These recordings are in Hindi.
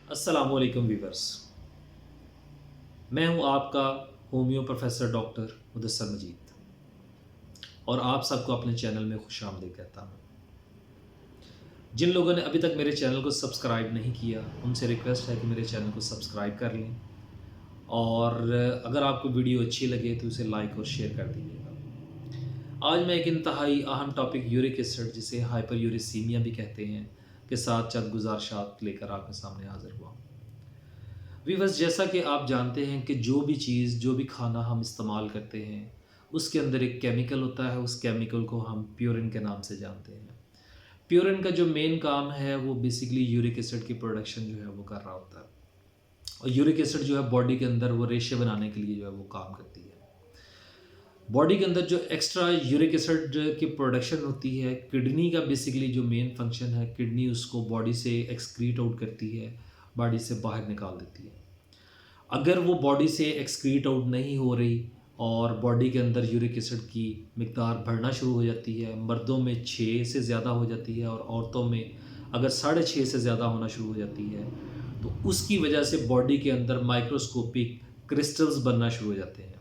अस्सलामुअलैकुम वीवर्स। मैं हूं आपका होमियो प्रोफेसर डॉक्टर मुदस्सर मजीद और आप सबको अपने चैनल में खुशामदीद कहता हूं। जिन लोगों ने अभी तक मेरे चैनल को सब्सक्राइब नहीं किया उनसे रिक्वेस्ट है कि मेरे चैनल को सब्सक्राइब कर लें और अगर आपको वीडियो अच्छी लगे तो उसे लाइक और शेयर कर दीजिएगा। आज मैं एक इंतहाई अहम टॉपिक यूरिक एसिड, जिसे हाइपर यूरिसीमिया भी कहते हैं, के साथ चंद गुजारिशात लेकर आपके सामने हाजिर हुआ हूँ। वीवर्स, जैसा कि आप जानते हैं कि जो भी चीज़, जो भी खाना हम इस्तेमाल करते हैं उसके अंदर एक केमिकल होता है। उस केमिकल को हम प्यूरिन के नाम से जानते हैं। प्यूरिन का जो मेन काम है वो बेसिकली यूरिक एसिड की प्रोडक्शन जो है वो कर रहा होता है। और यूरिक एसिड जो है बॉडी के अंदर वो रेशे बनाने के लिए जो है वो काम करती है। बॉडी के अंदर जो एक्स्ट्रा यूरिक एसिड की प्रोडक्शन होती है, किडनी का बेसिकली जो मेन फंक्शन है, किडनी उसको बॉडी से एक्सक्रीट आउट करती है, बॉडी से बाहर निकाल देती है। अगर वो बॉडी से एक्सक्रीट आउट नहीं हो रही और बॉडी के अंदर यूरिक एसिड की मिकदार बढ़ना शुरू हो जाती है, मर्दों में 6 से ज़्यादा हो जाती है और औरतों में अगर 6.5 से ज़्यादा होना शुरू हो जाती है, तो उसकी वजह से बॉडी के अंदर माइक्रोस्कोपिक क्रिस्टल्स बनना शुरू हो जाते हैं,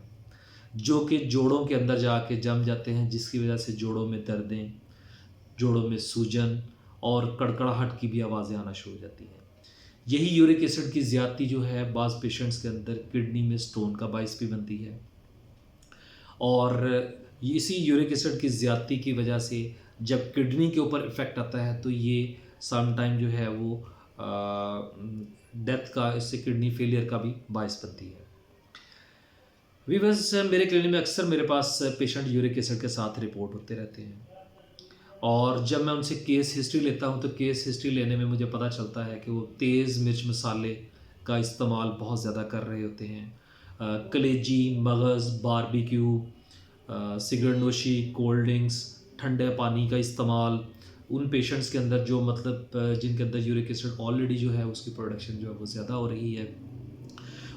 जो कि जोड़ों के अंदर जाके जम जाते हैं, जिसकी वजह से जोड़ों में दर्दें, जोड़ों में सूजन और कड़कड़ाहट की भी आवाज़ें आना शुरू हो जाती हैं। यही यूरिक एसिड की ज़्यादती जो है बाज़ पेशेंट्स के अंदर किडनी में स्टोन का बाइस भी बनती है। और इसी यूरिक एसिड की ज़्यादती की वजह से जब किडनी के ऊपर इफ़ेक्ट आता है तो ये सम टाइम जो है वो डेथ का, इससे किडनी फेलियर का भी बाइस बनती है। वीवर्स, मेरे क्लिनिक में अक्सर मेरे पास पेशेंट यूरिक एसिड के साथ रिपोर्ट होते रहते हैं और जब मैं उनसे केस हिस्ट्री लेता हूं तो केस हिस्ट्री लेने में मुझे पता चलता है कि वो तेज़ मिर्च मसाले का इस्तेमाल बहुत ज़्यादा कर रहे होते हैं। कलेजी, मगज़, बारबेक्यू, सिगरेट नोशी, कोल्ड ड्रिंक्स, ठंडे पानी का इस्तेमाल उन पेशेंट्स के अंदर जो जिनके अंदर यूरिक एसिड ऑलरेडी जो है उसकी प्रोडक्शन जो है वो ज़्यादा हो रही है,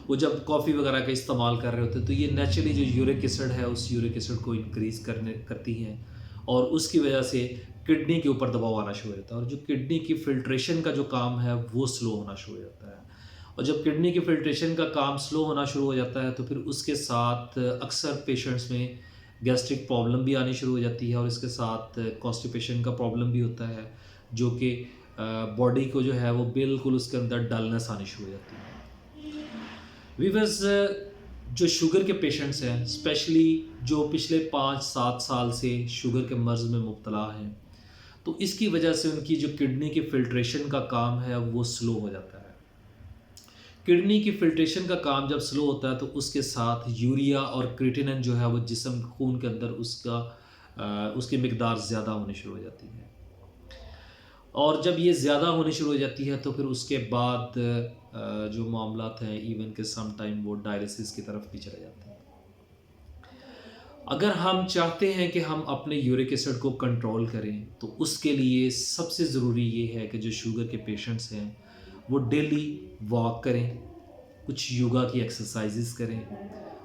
वो जब कॉफ़ी वगैरह का इस्तेमाल कर रहे होते हैं तो ये नेचुरली जो यूरिक एसिड है उस यूरिक एसिड को इंक्रीज़ करती हैं और उसकी वजह से किडनी के ऊपर दबाव आना शुरू हो जाता है और जो किडनी की फ़िल्ट्रेशन का जो काम है वो स्लो होना शुरू हो जाता है। और जब किडनी की फ़िल्ट्रेशन का काम स्लो होना शुरू हो जाता है तो फिर उसके साथ अक्सर पेशेंट्स में गैस्ट्रिक प्रॉब्लम भी आनी शुरू हो जाती है और इसके साथ कॉन्स्टिपेशन का प्रॉब्लम भी होता है, जो कि बॉडी को जो है वो बिल्कुल उसके अंदर डलनेस आनी शुरू हो जाती है। वीवर्स, जो शुगर के पेशेंट्स हैं, स्पेशली जो पिछले 5-7 साल से शुगर के मर्ज़ में मुब्तला हैं, तो इसकी वजह से उनकी जो किडनी की फ़िल्ट्रेशन का काम है वो स्लो हो जाता है। किडनी की फ़िल्ट्रेशन का काम जब स्लो होता है तो उसके साथ यूरिया और क्रिएटिनिन जो है वो जिस्म खून के अंदर उसकी मिकदार ज़्यादा होनी शुरू हो जाती है। और जब ये ज़्यादा होनी शुरू हो जाती है तो फिर उसके बाद जो मामलात हैं, इवन के सम टाइम वो डायलिसिस की तरफ भी चले जाते हैं। अगर हम चाहते हैं कि हम अपने यूरिक एसिड को कंट्रोल करें तो उसके लिए सबसे ज़रूरी ये है कि जो शुगर के पेशेंट्स हैं वो डेली वॉक करें, कुछ योगा की एक्सरसाइजेस करें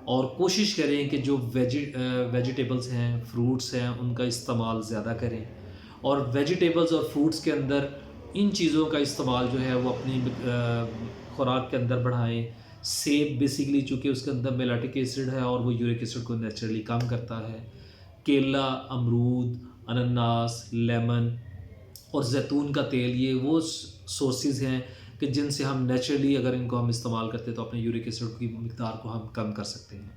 और कोशिश करें कि जो वेजिटेबल्स हैं, फ्रूट्स हैं, उनका इस्तेमाल ज़्यादा करें। और वेजिटेबल्स और फ्रूट्स के अंदर इन चीज़ों का इस्तेमाल जो है वो अपनी खुराक के अंदर बढ़ाएं। सेब बेसिकली चूँकि उसके अंदर मेलाटिक एसिड है और वो यूरिक एसिड को नेचुरली कम करता है। केला, अमरूद, अनानास, लेमन और ज़ैतून का तेल, ये वो सोर्सेज़ हैं कि जिनसे हम नेचुरली अगर इनको हम इस्तेमाल करते हैं तो अपने यूरिक एसिड की मिकदार को हम कम कर सकते हैं।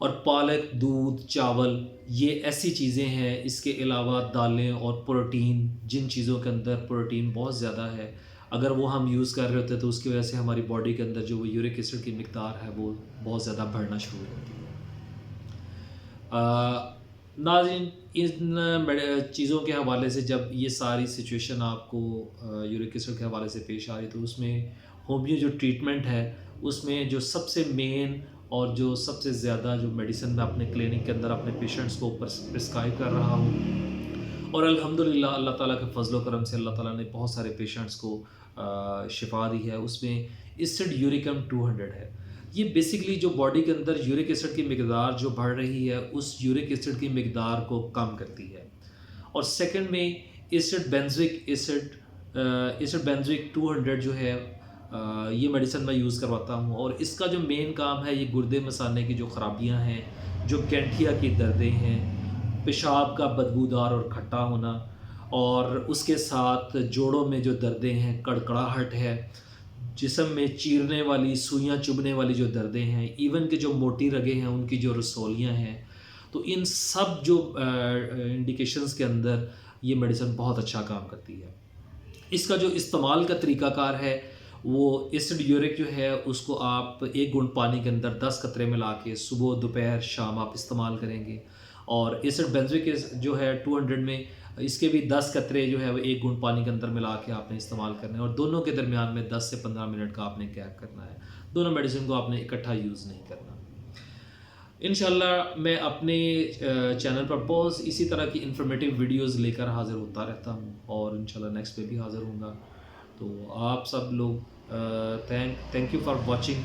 और पालक, दूध, चावल, ये ऐसी चीज़ें हैं। इसके अलावा दालें और प्रोटीन, जिन चीज़ों के अंदर प्रोटीन बहुत ज़्यादा है, अगर वो हम यूज़ कर रहे होते हैं तो उसकी वजह से हमारी बॉडी के अंदर जो वो यूरिक एसिड की मिकदार है वो बहुत ज़्यादा बढ़ना शुरू हो जाती है। नाज़रीन, इन चीज़ों के हवाले से जब ये सारी सिचुएशन आपको यूरिक एसिड के हवाले से पेश आ रही तो उसमें होमियो जो ट्रीटमेंट है उसमें जो सबसे मेन और जो सबसे ज़्यादा जो मेडिसिन मैं अपने क्लिनिक के अंदर अपने पेशेंट्स को प्रिस्क्राइब कर रहा हूँ और अल्हम्दुलिल्लाह अल्लाह ताला के फजल करम से अल्लाह ताला ने बहुत सारे पेशेंट्स को शिफा दी है, उसमें एसिड यूरिकम 200 है। ये बेसिकली जो बॉडी के अंदर यूरिक एसिड की मिकदार जो बढ़ रही है उस यूरिक एसिड की मिकदार को कम करती है। और सेकंड में acid benzoic acid acid benzoic 200 जो है ये मेडिसिन मैं यूज़ करवाता हूँ और इसका जो मेन काम है ये गुर्दे मसाने की जो ख़राबियाँ हैं, जो गठिया की दर्दें हैं, पेशाब का बदबूदार और खट्टा होना और उसके साथ जोड़ों में जो दर्दें हैं, कड़कड़ाहट है, जिस्म में चीरने वाली, सुइयाँ चुभने वाली जो दर्दें हैं, इवन कि जो मोटी रगें हैं उनकी जो रसौलियाँ हैं, तो इन सब जो इंडिकेशंस के अंदर ये मेडिसिन बहुत अच्छा काम करती है। इसका जो इस्तेमाल का तरीक़ाकार है वो एसिड यूरिक जो है उसको आप 1 घूंट पानी के अंदर 10 कतरे मिला के सुबह, दोपहर, शाम आप इस्तेमाल करेंगे। और एसिड बेंजोइक जो है 200 में इसके भी 10 कतरे जो है वो 1 घूंट पानी के अंदर मिला के आपने इस्तेमाल करना है और दोनों के दरमियान में 10 से 15 मिनट का आपने गैप करना है। दोनों मेडिसिन को आपने इकट्ठा यूज़ नहीं करना। इंशाल्लाह मैं अपने चैनल पर बहुत इसी तरह की इन्फॉर्मेटिव वीडियोस लेकर हाज़िर होता रहता हूँ और इंशाल्लाह नेक्स्ट पे भी हाज़िर होऊंगा। तो आप सब लोग थैंक यू फॉर वॉचिंग।